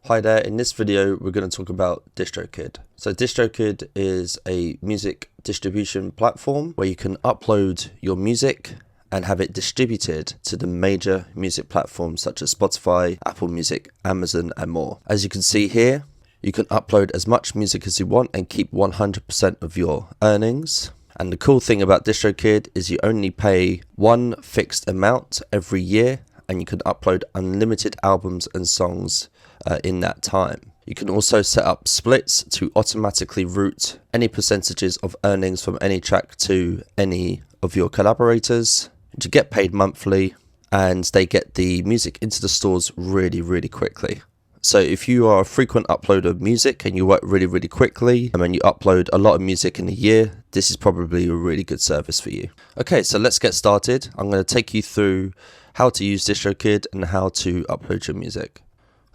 Hi there, in this video we're going to talk about DistroKid. So DistroKid is a music distribution platform where you can upload your music and have it distributed to the major music platforms such as Spotify, Apple Music, Amazon and more. As you can see here, you can upload as much music as you want and keep 100% of your earnings. And the cool thing about DistroKid is you only pay one fixed amount every year and you can upload unlimited albums and songs in that time. You can also set up splits to automatically route any percentages of earnings from any track to any of your collaborators to get paid monthly, and they get the music into the stores really quickly. So if you are a frequent uploader of music and you work really quickly and when you upload a lot of music in a year, this is probably a really good service for you. Okay, so let's get started. I'm going to take you through how to use DistroKid and how to upload your music.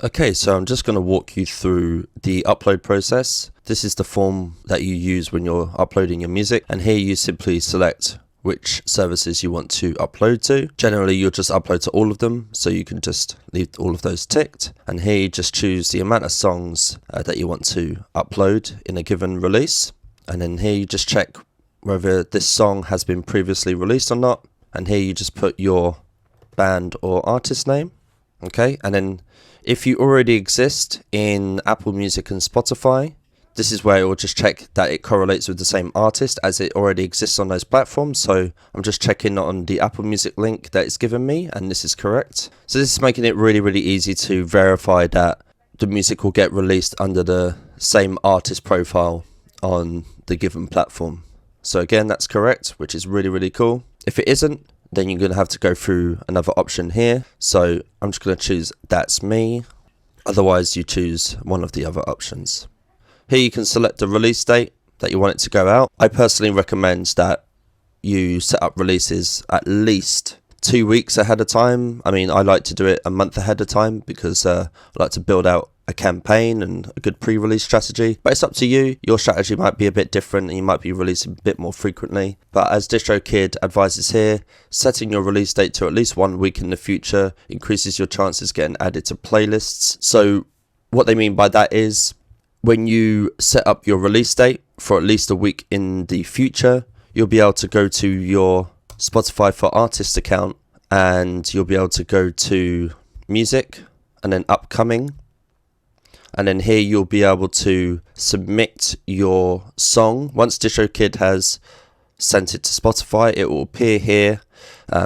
Okay, so I'm just going to walk you through the upload process. This is the form that you use when you're uploading your music, and here you simply select which services you want to upload to. Generally, you'll just upload to all of them, so you can just leave all of those ticked. And here you just choose the amount of songs that you want to upload in a given release. And then here you just check whether this song has been previously released or not. And here you just put your band or artist name. Okay, and then if you already exist in Apple Music and Spotify, this is where it will just check that it correlates with the same artist as it already exists on those platforms. So I'm just checking on the Apple Music link that it's given me, and this is correct. So this is making it really easy to verify that the music will get released under the same artist profile on the given platform. So again, that's correct, which is really cool. If it isn't, then you're going to have to go through another option here. So I'm just going to choose that's me. Otherwise, you choose one of the other options. Here you can select the release date that you want it to go out. I personally recommend that you set up releases at least 2 weeks ahead of time. I mean, I like to do it a month ahead of time because I like to build out a campaign and a good pre-release strategy, but it's up to you. Your strategy might be a bit different and you might be releasing a bit more frequently, but as DistroKid advises here, setting your release date to at least 1 week in the future increases your chances getting added to playlists. So what they mean by that is when you set up your release date for at least a week in the future, you'll be able to go to your Spotify for Artists account and you'll be able to go to music and then upcoming. And then here you'll be able to submit your song. Once DistroKid has sent it to Spotify, it will appear here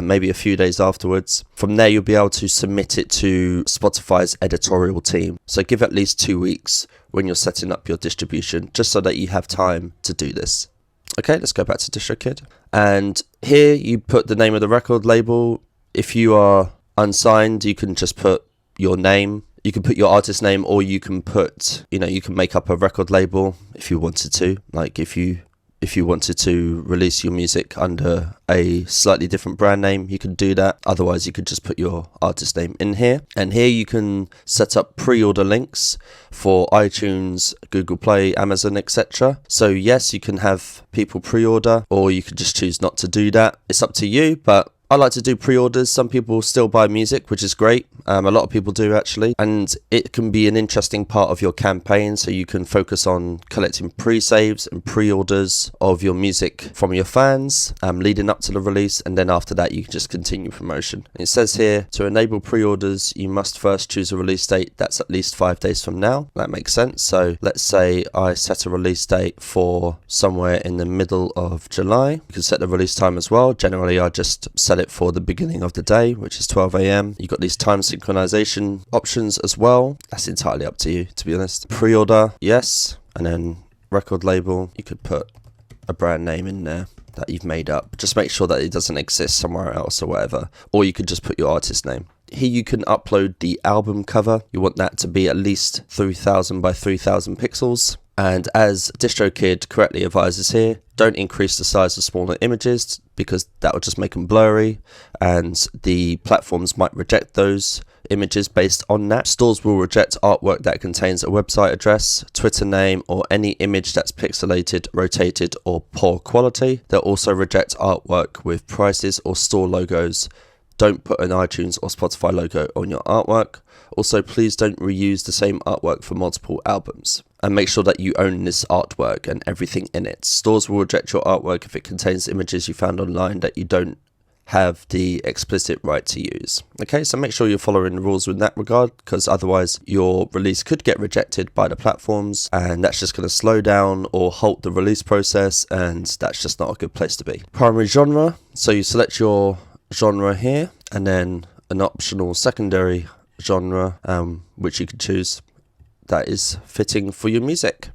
maybe a few days afterwards. From there, you'll be able to submit it to Spotify's editorial team. So give at least 2 weeks when you're setting up your distribution, just so that you have time to do this. Okay, let's go back to DistroKid. And here you put the name of the record label. If you are unsigned, you can just put your name. You can put your artist name, or you can put, you can make up a record label if you wanted to. Like if you wanted to release your music under a slightly different brand name, you can do that. Otherwise, you could just put your artist name in here. And here you can set up pre-order links for iTunes, Google Play, Amazon, etc. So yes, you can have people pre-order, or you could just choose not to do that. It's up to you, but I like to do pre-orders. Some people still buy music, which is great. A lot of people do actually. And it can be an interesting part of your campaign. So you can focus on collecting pre-saves and pre-orders of your music from your fans leading up to the release. And then after that, you can just continue promotion. And it says here, to enable pre-orders, you must first choose a release date that's at least 5 days from now. That makes sense. So let's say I set a release date for somewhere in the middle of July. You can set the release time as well. Generally, I just set it for the beginning of the day, which is 12 AM. You've got these time synchronization options as well. That's entirely up to you, to be honest. Pre-order, yes. And then record label, you could put a brand name in there that you've made up. Just make sure that it doesn't exist somewhere else or whatever. Or you could just put your artist name. Here you can upload the album cover. You want that to be at least 3000 by 3000 pixels. And as DistroKid correctly advises here, don't increase the size of smaller images because that will just make them blurry and the platforms might reject those images based on that. Stores will reject artwork that contains a website address, Twitter name, or any image that's pixelated, rotated, or poor quality. They'll also reject artwork with prices or store logos. Don't put an iTunes or Spotify logo on your artwork. Also, please don't reuse the same artwork for multiple albums. And make sure that you own this artwork and everything in it. Stores will reject your artwork if it contains images you found online that you don't have the explicit right to use. Okay, so make sure you're following the rules in that regard, because otherwise your release could get rejected by the platforms, and that's just going to slow down or halt the release process, and that's just not a good place to be. Primary genre, so you select your genre here, and then an optional secondary genre, which you can choose that is fitting for your music.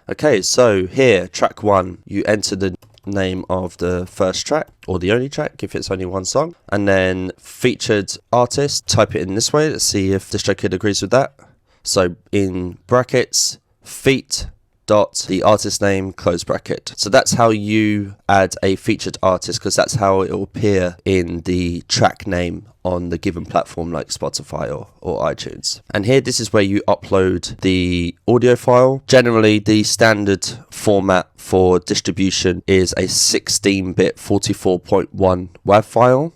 Okay, so here, track 1, you enter the name of the first track, or the only track if it's only one song, and then featured artist, type it in this way. Let's see if DistroKid agrees with that. So in brackets, feat dot the artist name, close bracket. So that's how you add a featured artist, because that's how it will appear in the track name on the given platform like Spotify or iTunes. And here, this is where you upload the audio file. Generally, the standard format for distribution is a 16-bit 44.1 WAV file.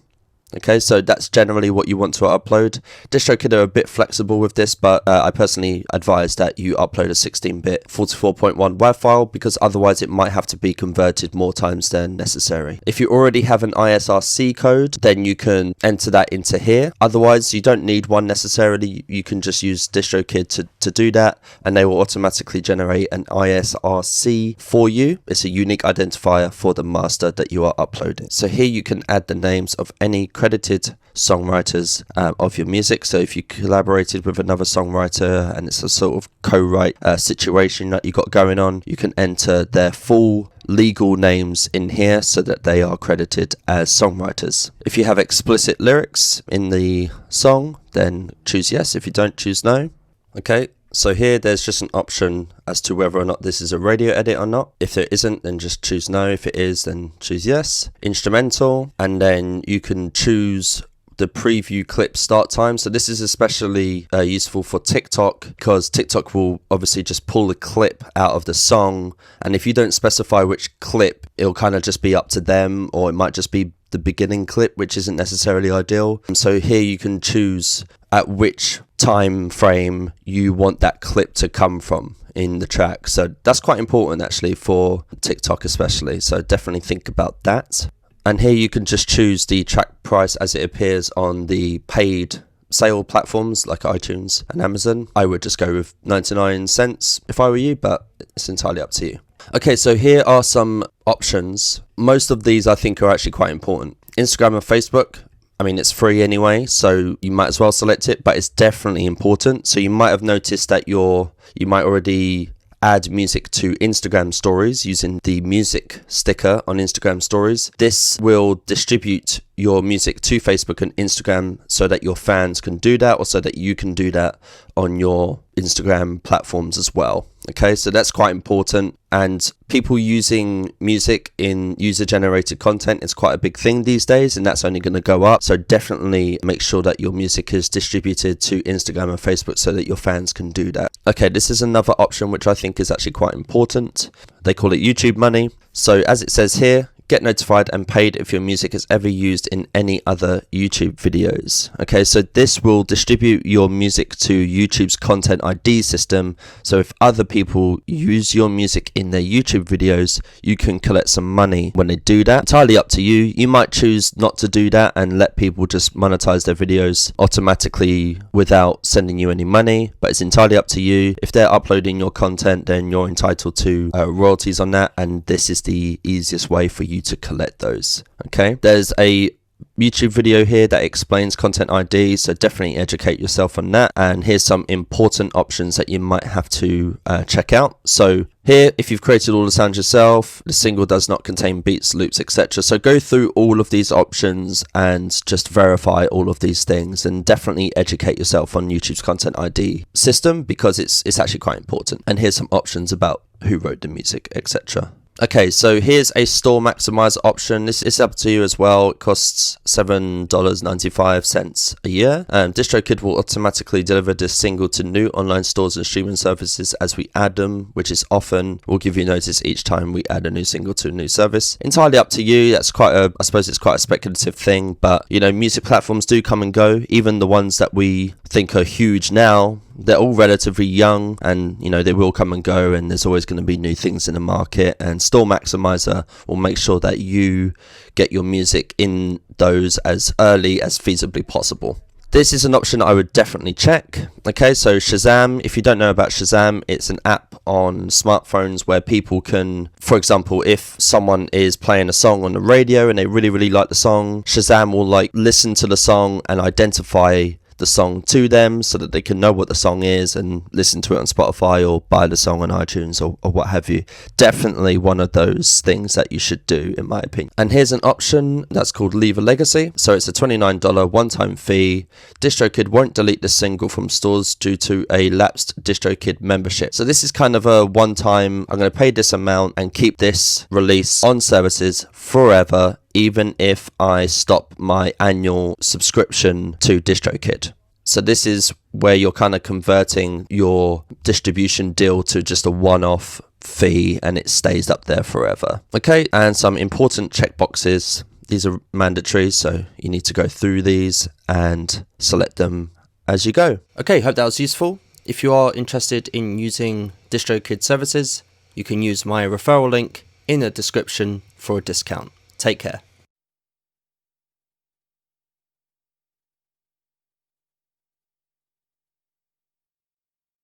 Okay, so that's generally what you want to upload. DistroKid are a bit flexible with this, but I personally advise that you upload a 16-bit 44.1 WAV file, because otherwise it might have to be converted more times than necessary. If you already have an ISRC code, then you can enter that into here. Otherwise, you don't need one necessarily. You can just use DistroKid to do that, and they will automatically generate an ISRC for you. It's a unique identifier for the master that you are uploading. So here you can add the names of any credited songwriters of your music. So if you collaborated with another songwriter and it's a sort of co-write situation that you got going on, you can enter their full legal names in here so that they are credited as songwriters. If you have explicit lyrics in the song, then choose yes. If you don't, choose no. Okay, so here there's just an option as to whether or not this is a radio edit or not. If there isn't, then just choose no. If it is, then choose yes. Instrumental, and then you can choose the preview clip start time. So this is especially useful for TikTok, because TikTok will obviously just pull the clip out of the song, and if you don't specify which clip, it'll kind of just be up to them, or it might just be the beginning clip, which isn't necessarily ideal. And so here you can choose at which time frame you want that clip to come from in the track. So that's quite important actually for TikTok especially, so definitely think about that. And here you can just choose the track price as it appears on the paid sale platforms like iTunes and Amazon. I would just go with 99 cents if I were you, but it's entirely up to you. Okay, so here are some options. Most of these I think are actually quite important. Instagram and Facebook, I mean, it's free anyway, so you might as well select it, but it's definitely important. So you might have noticed that you might already add music to Instagram stories using the music sticker on Instagram stories. This will distribute your music to Facebook and Instagram so that your fans can do that, or so that you can do that on your Instagram platforms as well. Okay, so that's quite important. And people using music in user-generated content is quite a big thing these days, and that's only going to go up. So definitely make sure that your music is distributed to Instagram and Facebook so that your fans can do that. Okay, this is another option which I think is actually quite important. They call it YouTube Money. So as it says here, get notified and paid if your music is ever used in any other YouTube videos. Okay, so this will distribute your music to YouTube's Content ID system. So if other people use your music in their YouTube videos, you can collect some money when they do that. Entirely up to you. You might choose not to do that and let people just monetize their videos automatically without sending you any money, but it's entirely up to you. If they're uploading your content, then you're entitled to royalties on that, and this is the easiest way for you to collect those. Okay, there's a YouTube video here that explains Content ID, so definitely educate yourself on that. And here's some important options that you might have to check out. So here, if you've created all the sounds yourself, the single does not contain beats, loops, etc. So go through all of these options and just verify all of these things, and definitely educate yourself on YouTube's Content ID system, because it's actually quite important. And here's some options about who wrote the music, etc. Okay, so here's a store maximizer option. This is up to you as well. It costs $7.95 a year. DistroKid will automatically deliver this single to new online stores and streaming services as we add them, which is often. We'll give you notice each time we add a new single to a new service. Entirely up to you. That's I suppose it's quite a speculative thing, but you know, music platforms do come and go. Even the ones that we think are huge now, they're all relatively young, and you know, they will come and go, and there's always going to be new things in the market, and Store Maximizer will make sure that you get your music in those as early as feasibly possible. This is an option I would definitely check. Okay, so Shazam, if you don't know about Shazam, it's an app on smartphones where people can, for example, if someone is playing a song on the radio and they really like the song, Shazam will like listen to the song and identify the song to them so that they can know what the song is and listen to it on Spotify or buy the song on iTunes or what have you. Definitely one of those things that you should do, in my opinion. And here's an option that's called Leave a Legacy. So it's a $29 one-time fee. DistroKid won't delete the single from stores due to a lapsed DistroKid membership. So this is kind of a one-time, I'm going to pay this amount and keep this release on services forever, even if I stop my annual subscription to DistroKid. So this is where you're kind of converting your distribution deal to just a one-off fee, and it stays up there forever. Okay, and some important checkboxes. These are mandatory, so you need to go through these and select them as you go. Okay, hope that was useful. If you are interested in using DistroKid services, you can use my referral link in the description for a discount. Take care.